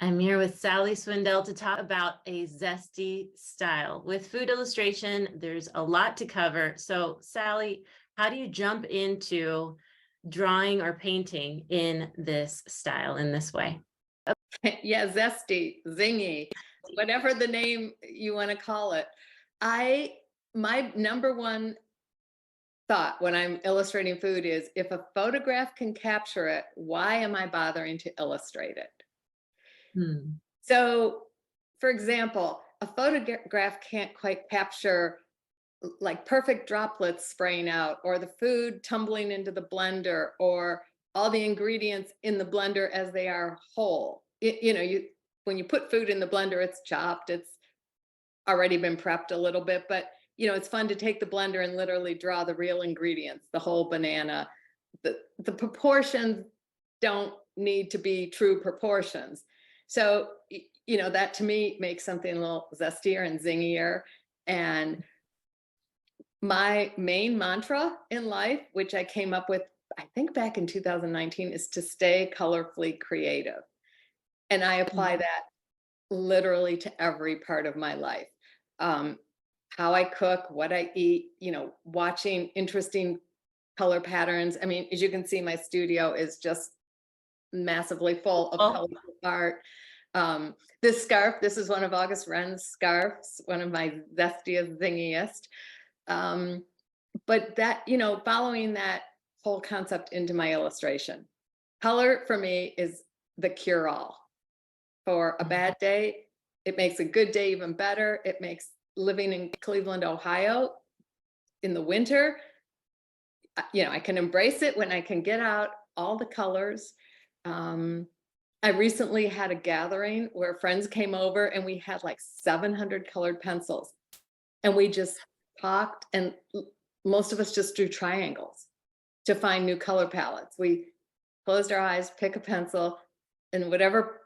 I'm here with Salli Swindell to talk about a zesty style. With food illustration, there's a lot to cover. So Salli, how do you jump into drawing or painting in this style, in this way? Yeah, zesty, zingy, whatever the name you want to call it. My number one thought when I'm illustrating food is, if a photograph can capture it, why am I bothering to illustrate it? Hmm. So, for example, a photograph can't quite capture like perfect droplets spraying out, or the food tumbling into the blender, or all the ingredients in the blender as they are whole. When you put food in the blender, it's chopped, it's already been prepped a little bit, but it's fun to take the blender and literally draw the real ingredients, the whole banana. The proportions don't need to be true proportions. So, that to me makes something a little zestier and zingier. And my main mantra in life, which I came up with, I think back in 2019, is to stay colorfully creative. And I apply that literally to every part of my life. How I cook, what I eat, watching interesting color patterns. I mean, as you can see, my studio is just massively full of colorful art. This scarf, this is one of August Wren's scarves, one of my zestiest, zingiest. But that, following that whole concept into my illustration. Color for me is the cure-all. For a bad day, it makes a good day even better. It makes living in Cleveland, Ohio in the winter, I can embrace it when I can get out all the colors. I recently had a gathering where friends came over and we had like 700 colored pencils, and we just talked, and most of us just drew triangles to find new color palettes. We closed our eyes, pick a pencil, and whatever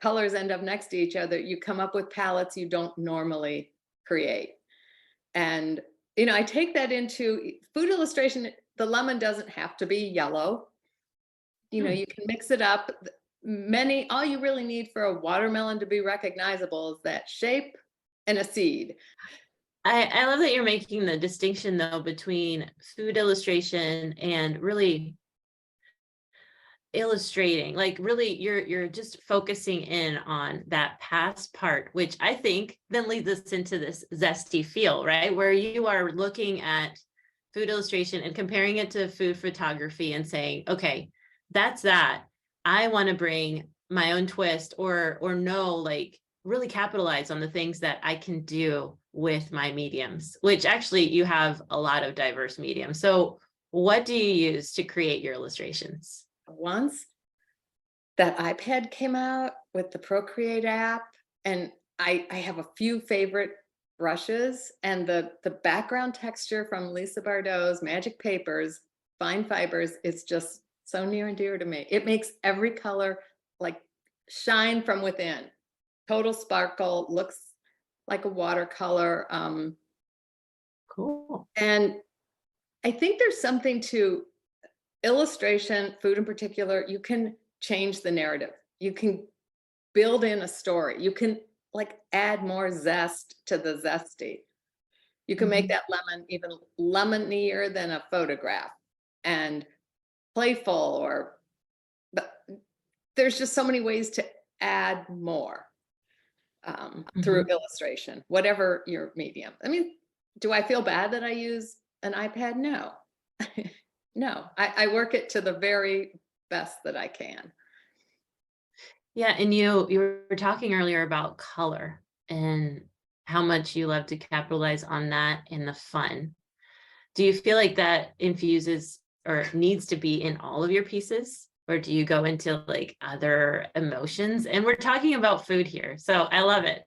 colors end up next to each other, you come up with palettes you don't normally create. And I take that into food illustration. The lemon doesn't have to be yellow. You can mix it up. All you really need for a watermelon to be recognizable is that shape and a seed. I love that you're making the distinction, though, between food illustration and really illustrating. Like, really, you're just focusing in on that past part, which I think then leads us into this zesty feel, right? Where you are looking at food illustration and comparing it to food photography and saying, okay, that's that. I want to bring my own twist, or like really capitalize on the things that I can do with my mediums, which actually you have a lot of diverse mediums. So what do you use to create your illustrations? Once that iPad came out with the Procreate app, and I have a few favorite brushes, and the background texture from Lisa Bardot's Magic Papers, Fine Fibers, is just so near and dear to me. It makes every color like shine from within. Total sparkle, looks like a watercolor. Cool. And I think there's something to illustration, food in particular. You can change the narrative. You can build in a story. You can like add more zest to the zesty. You can make that lemon even lemonier than a photograph, and playful, but there's just so many ways to add more through illustration, whatever your medium. I mean, do I feel bad that I use an iPad? No. No, I work it to the very best that I can. Yeah, and you were talking earlier about color and how much you love to capitalize on that and the fun. Do you feel like that infuses or needs to be in all of your pieces? Or do you go into like other emotions? And we're talking about food here, so I love it.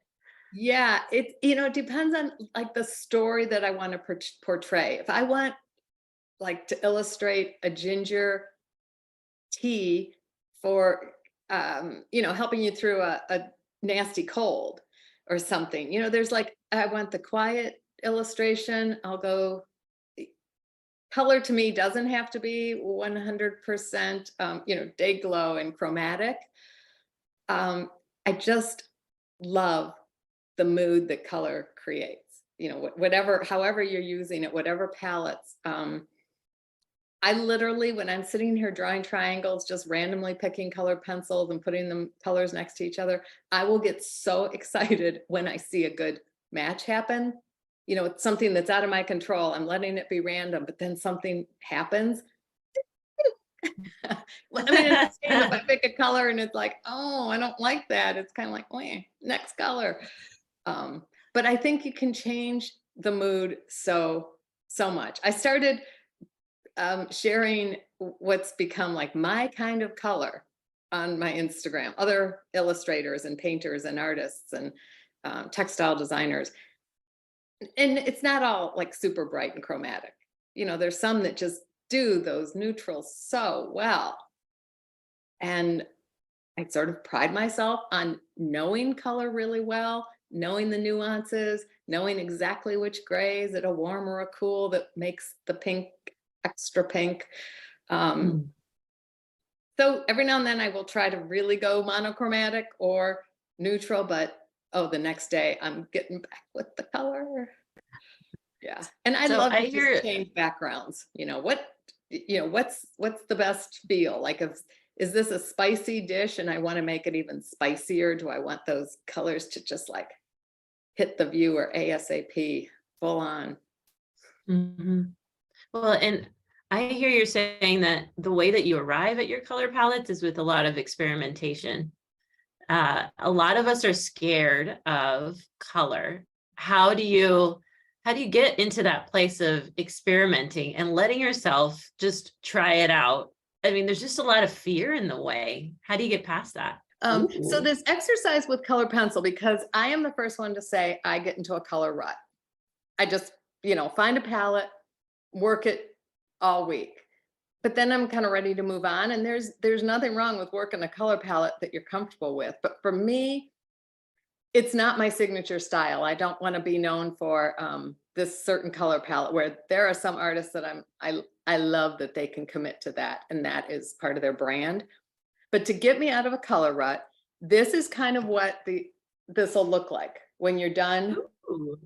Yeah, it depends on like the story that I want to portray. If I want like to illustrate a ginger tea for helping you through a nasty cold or something, there's like, I want the quiet illustration, I'll go. Color to me doesn't have to be 100% day glow and chromatic. I just love the mood that color creates, you know, whatever, however you're using it, whatever palettes. I literally, when I'm sitting here drawing triangles, just randomly picking colored pencils and putting them colors next to each other, I will get so excited when I see a good match happen. You know, it's something that's out of my control. I'm letting it be random, but then something happens. Well, I mean, it's the same if I pick a color and it's like, oh, I don't like that. It's kind of like, wait, next color. But I think you can change the mood so much. I started sharing what's become like my kind of color on my Instagram. Other illustrators and painters and artists and textile designers, and it's not all like super bright and chromatic. You know, there's some that just do those neutrals so well. And I sort of pride myself on knowing color really well, knowing the nuances, knowing exactly which grays at a warm or a cool that makes the pink extra pink. So every now and then I will try to really go monochromatic or neutral, but oh, the next day I'm getting back with the color. Yeah. And I So love I to hear just change backgrounds. You know, what's the best feel? Like, is this a spicy dish and I want to make it even spicier? Do I want those colors to just like hit the viewer ASAP full on? Mhm. Well, and I hear you're saying that the way that you arrive at your color palettes is with a lot of experimentation. A lot of us are scared of color. How do you get into that place of experimenting and letting yourself just try it out? I mean, there's just a lot of fear in the way. How do you get past that? So Ooh. this exercise with color pencil, because I am the first one to say I get into a color rut. I just, find a palette, work it all week. But then I'm kind of ready to move on. And there's nothing wrong with working a color palette that you're comfortable with. But for me, it's not my signature style. I don't want to be known for this certain color palette, where there are some artists that I love that they can commit to that, and that is part of their brand. But to get me out of a color rut, this is kind of what this will look like when you're done Ooh.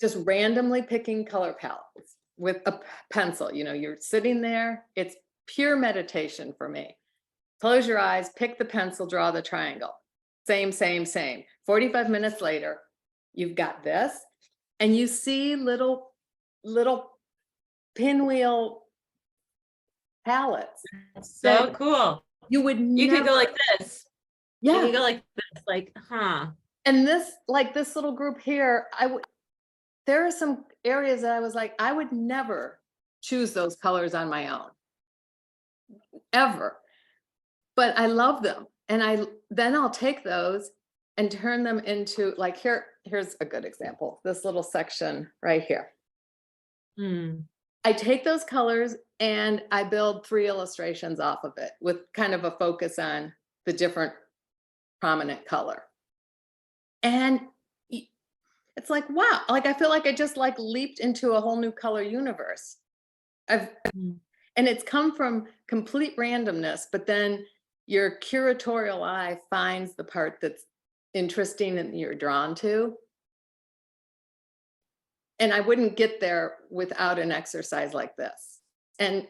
just randomly picking color palettes with a pencil. You're sitting there. It's pure meditation for me. Close your eyes, pick the pencil, draw the triangle. Same, same, same. 45 minutes later, you've got this, and you see little pinwheel palettes So that cool. you would You could never. go like this. You Yeah. could go like this, like, And this little group here, there are some areas that I was like, I would never choose those colors on my own, ever. But I love them. And then I'll take those and turn them into, like, here's a good example. This little section right here. I take those colors and I build 3 illustrations off of it with kind of a focus on the different prominent color. And it's like, wow, like I feel like I just like leaped into a whole new color universe. And it's come from complete randomness, but then your curatorial eye finds the part that's interesting and you're drawn to. And I wouldn't get there without an exercise like this. And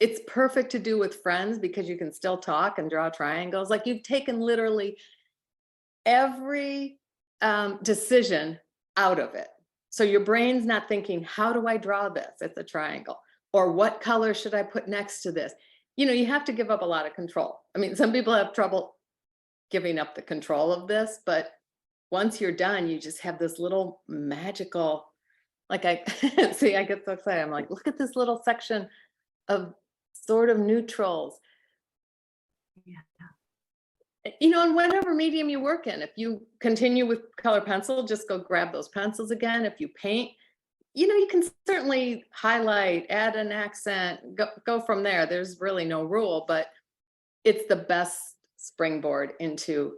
it's perfect to do with friends because you can still talk and draw triangles. Like, you've taken literally every decision out of it. So your brain's not thinking, how do I draw this? It's a triangle. Or what color should I put next to this? You have to give up a lot of control. I mean, some people have trouble giving up the control of this, but once you're done, you just have this little magical, like, I see, I get so excited. I'm like, look at this little section of sort of neutrals. yeah. In whatever medium you work in, if you continue with color pencil, just go grab those pencils again. If you paint, you can certainly highlight, add an accent, go from there. There's really no rule, but it's the best springboard into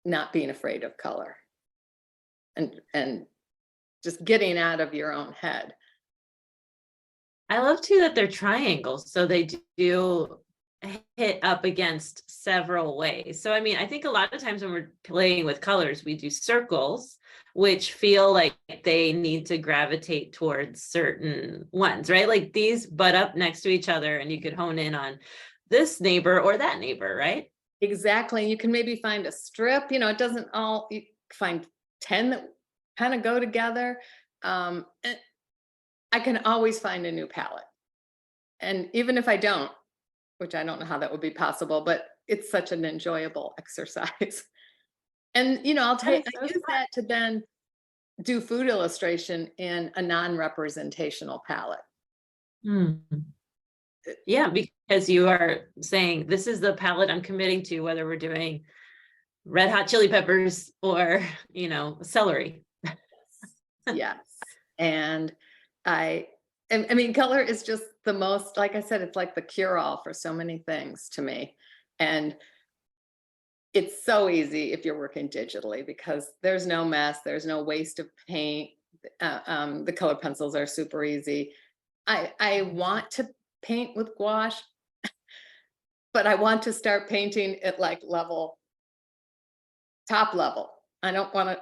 not being afraid of color and just getting out of your own head. I love too that they're triangles. So they do hit up against several ways. So, I mean, I think a lot of times when we're playing with colors, we do circles, which feel like they need to gravitate towards certain ones, right? Like these butt up next to each other, and you could hone in on this neighbor or that neighbor, right? Exactly. You can maybe find a strip, it doesn't all, you find 10 that kind of go together. And I can always find a new palette. And even if I don't, which I don't know how that would be possible, but it's such an enjoyable exercise. And I'll That is I so use that to then do food illustration in a non-representational palette. smart. Yeah, because you are saying this is the palette I'm committing to, whether we're doing red hot chili peppers or, celery. Yes. And I mean, color is just the most, like I said, it's like the cure-all for so many things to me. And it's so easy if you're working digitally because there's no mess, there's no waste of paint. The color pencils are super easy. I want to paint with gouache, but I want to start painting at like top level. I don't want to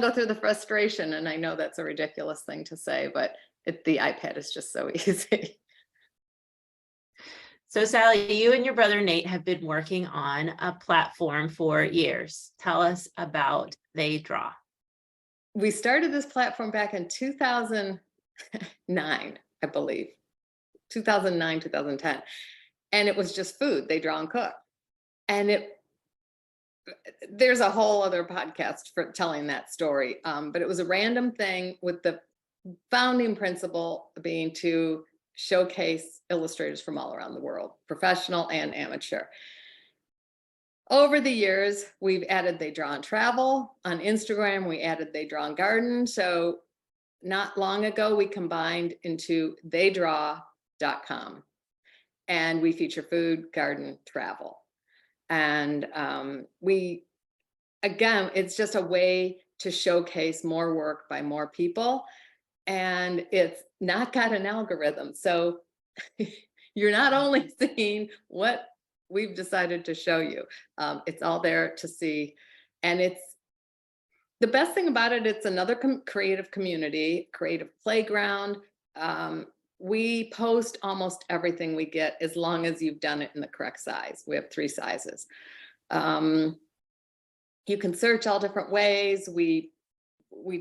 go through the frustration, and I know that's a ridiculous thing to say, but the iPad is just so easy. So, Sally, you and your brother Nate have been working on a platform for years. Tell us about They Draw. We started this platform back in 2009, I believe, 2009, 2010. And it was just food. They draw and cook. And there's a whole other podcast for telling that story. But it was a random thing with the founding principle being to showcase illustrators from all around the world, professional and amateur. Over the years, we've added They Draw and Travel. On Instagram, we added They Draw and Garden. So not long ago, we combined into theydraw.com. And we feature food, garden, travel. And again, it's just a way to showcase more work by more people. And it's not got an algorithm. So you're not only seeing what we've decided to show you, it's all there to see. And it's the best thing about it, it's another creative community, creative playground. We post almost everything we get as long as you've done it in the correct size. We have 3 sizes. You can search all different ways. We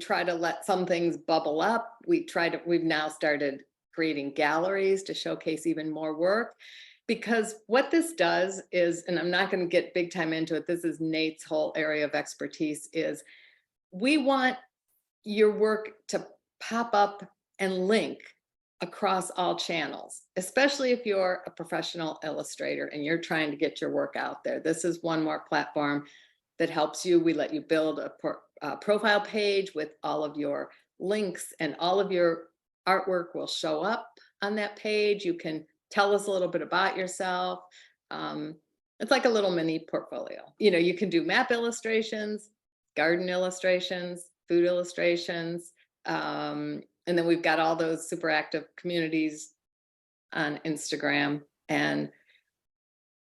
try to let some things bubble up. We've now started creating galleries to showcase even more work, because what this does is, and I'm not going to get big time into it, this is Nate's whole area of expertise, is we want your work to pop up and link across all channels, especially if you're a professional illustrator and you're trying to get your work out there. This is one more platform that helps you. We let you build a profile page with all of your links, and all of your artwork will show up on that page. You can tell us a little bit about yourself. It's like a little mini portfolio. You can do map illustrations, garden illustrations, food illustrations. And then we've got all those super active communities on Instagram, and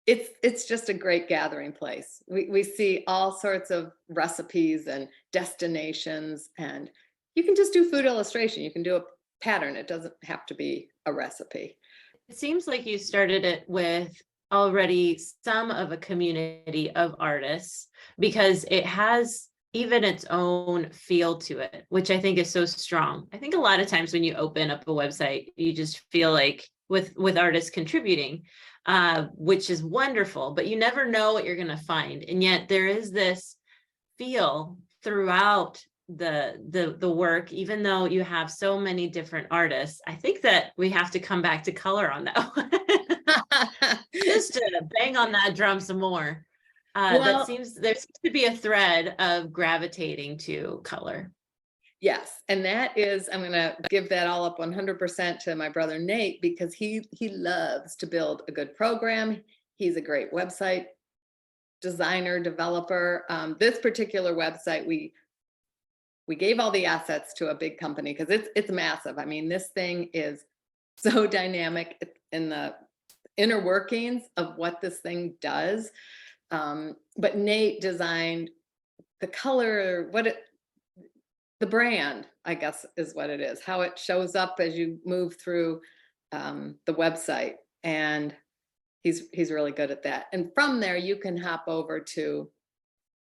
it's just a great gathering place. We see all sorts of recipes and destinations, and you can just do food illustration. You can do a pattern. It doesn't have to be a recipe. It seems like you started it with already some of a community of artists, because it has even its own feel to it, which I think is so strong. I think a lot of times when you open up a website, you just feel like with artists contributing, which is wonderful, but you never know what you're going to find. And yet there is this feel throughout the work, even though you have so many different artists. I think that we have to come back to color on that one. Just to bang on that drum some more. There seems to be a thread of gravitating to color. Yes, and that is, I'm going to give that all up 100% to my brother Nate, because he loves to build a good program. He's a great website designer, developer. This particular website, we gave all the assets to a big company because it's massive. I mean, this thing is so dynamic. In the inner workings of what this thing does. But Nate designed the color, the brand, I guess is what it is, how it shows up as you move through the website. And he's really good at that. And from there, you can hop over to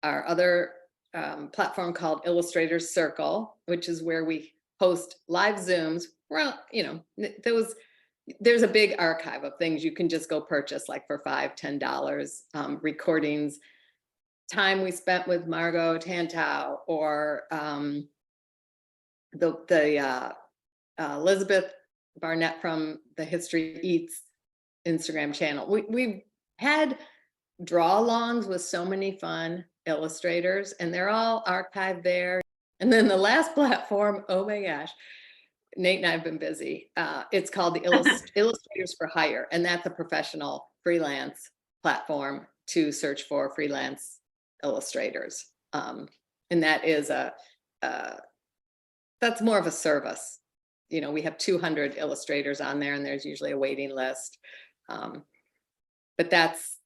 our other platform called Illustrator Circle, which is where we host live Zooms. Well, there's a big archive of things you can just go purchase, like for $5-10, recordings, time we spent with Margot Tantau, or the Elizabeth Barnett from the History Eats Instagram channel. We've had draw-alongs with so many fun illustrators, and they're all archived there. And then the last platform, oh my gosh, Nate and I have been busy. It's called the Illustrators for Hire, and that's a professional freelance platform to search for freelance illustrators. And that is that's more of a service. We have 200 illustrators on there, and there's usually a waiting list. But that's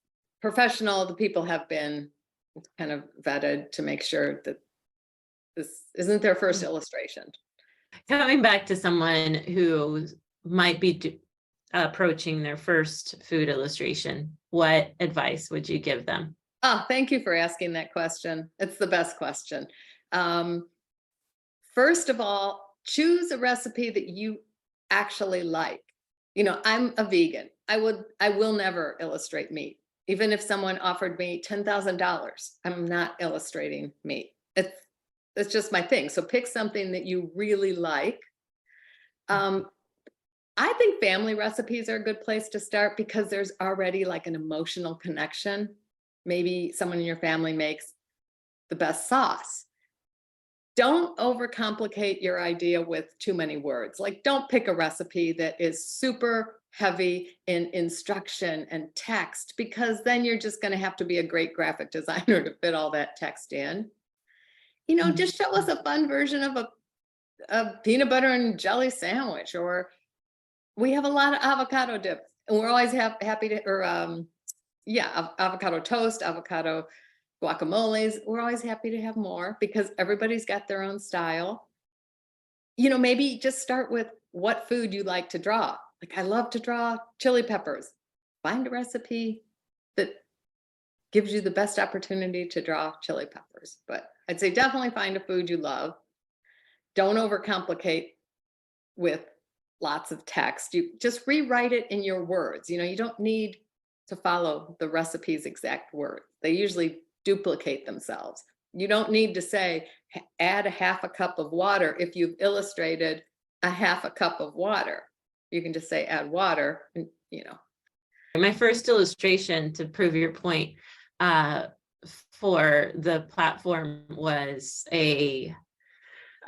professional. The people have been kind of vetted to make sure that this isn't their first illustration. Coming back to someone who might be approaching their first food illustration, what advice would you give them? Oh, thank you for asking that question. It's the best question. First of all, choose a recipe that you actually like. I'm a vegan. I will never illustrate meat. Even if someone offered me $10,000, I'm not illustrating meat. It's just my thing. So pick something that you really like. I think family recipes are a good place to start because there's already like an emotional connection. Maybe someone in your family makes the best sauce. Don't overcomplicate your idea with too many words. Like, don't pick a recipe that is super heavy in instruction and text, because then you're just going to have to be a great graphic designer to fit all that text in. Just show us a fun version of a peanut butter and jelly sandwich, or we have a lot of avocado dips, and we're always happy to, or avocado toast, avocado guacamoles. We're always happy to have more because everybody's got their own style. Maybe just start with what food you like to draw. Like, I love to draw chili peppers. Find a recipe that gives you the best opportunity to draw chili peppers. But I'd say definitely find a food you love. Don't overcomplicate with lots of text. You just rewrite it in your words. You don't need to follow the recipe's exact words. They usually duplicate themselves. You don't need to say, add a half a cup of water if you've illustrated a half a cup of water. You can just say add water, and. My first illustration, to prove your point, for the platform was a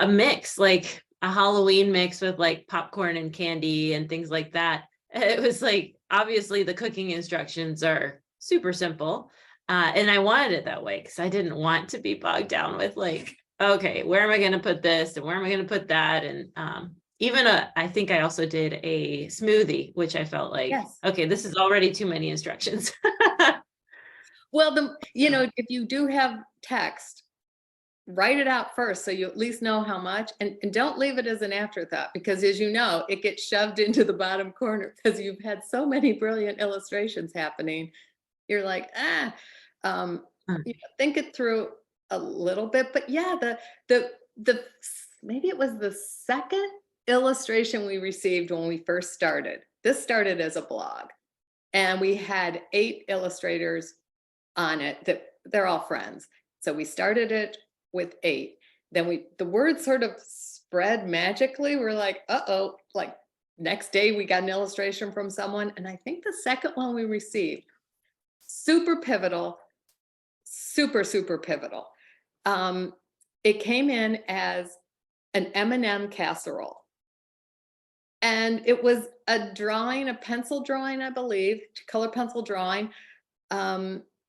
mix, like a Halloween mix with like popcorn and candy and things like that. It was like, obviously the cooking instructions are super simple. And I wanted it that way because I didn't want to be bogged down with like, okay, where am I going to put this and where am I going to put that? And I think I also did a smoothie, which I felt like, Yes. okay, this is already too many instructions. Well, if you do have text, write it out first so you at least know how much, and don't leave it as an afterthought, because as you know, it gets shoved into the bottom corner because you've had so many brilliant illustrations happening. You're like, think it through a little bit. But yeah, the maybe it was the second illustration we received when we first started. This started as a blog, and we had 8 illustrators on it that they're all friends. So we started it with 8. Then the word sort of spread magically. We're like, uh-oh, like next day we got an illustration from someone. And I think the second one we received, super pivotal, super, super pivotal. It came in as an M&M casserole. And it was a drawing, a pencil drawing, I believe, color pencil drawing,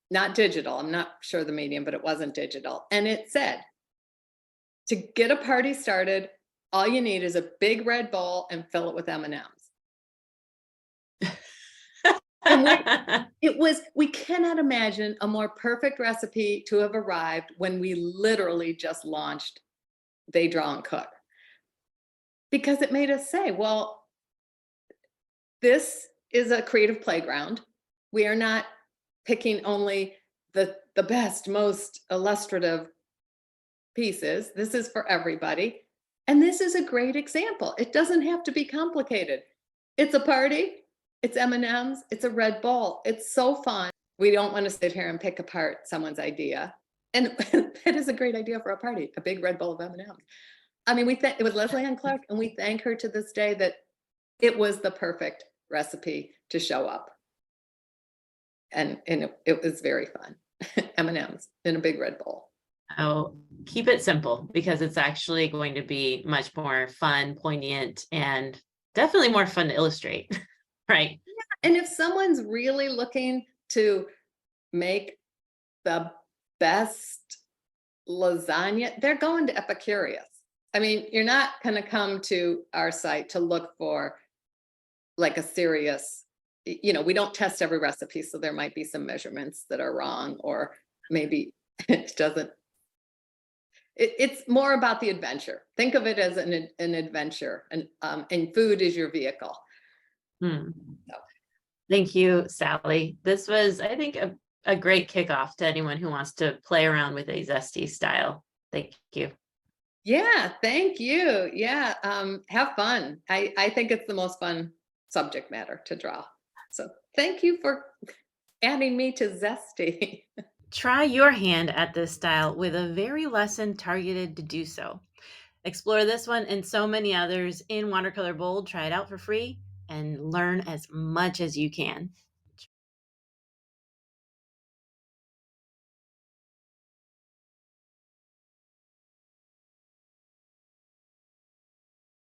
not digital. I'm not sure the medium, but it wasn't digital. And it said, to get a party started, all you need is a big red bowl and fill it with M&Ms. And we cannot imagine a more perfect recipe to have arrived when we literally just launched They Draw and Cook. Because it made us say, well, this is a creative playground. We are not picking only the best, most illustrative pieces. This is for everybody. And this is a great example. It doesn't have to be complicated. It's a party, it's M&Ms, it's a Red Bull. It's so fun. We don't want to sit here and pick apart someone's idea. And that is a great idea for a party, a big Red Bull of M&Ms. I mean, it was Leslie Ann Clark, and we thank her to this day that it was the perfect recipe to show up. And it was very fun. M&Ms in a big Red Bull. Oh, keep it simple because it's actually going to be much more fun, poignant, and definitely more fun to illustrate, right? And if someone's really looking to make the best lasagna, they're going to Epicurious. I mean, you're not going to come to our site to look for like a serious, we don't test every recipe, so there might be some measurements that are wrong, or maybe it doesn't. It's more about the adventure. Think of it as an adventure, and food is your vehicle. Hmm. Thank you, Sally. This was, I think, a great kickoff to anyone who wants to play around with a Zesty style. Thank you. Yeah, thank you. Yeah, have fun. I think it's the most fun subject matter to draw. So thank you for adding me to Zesty. Try your hand at this style with a very lesson targeted to do so. Explore this one and so many others in Watercolor Bold. Try it out for free and learn as much as you can.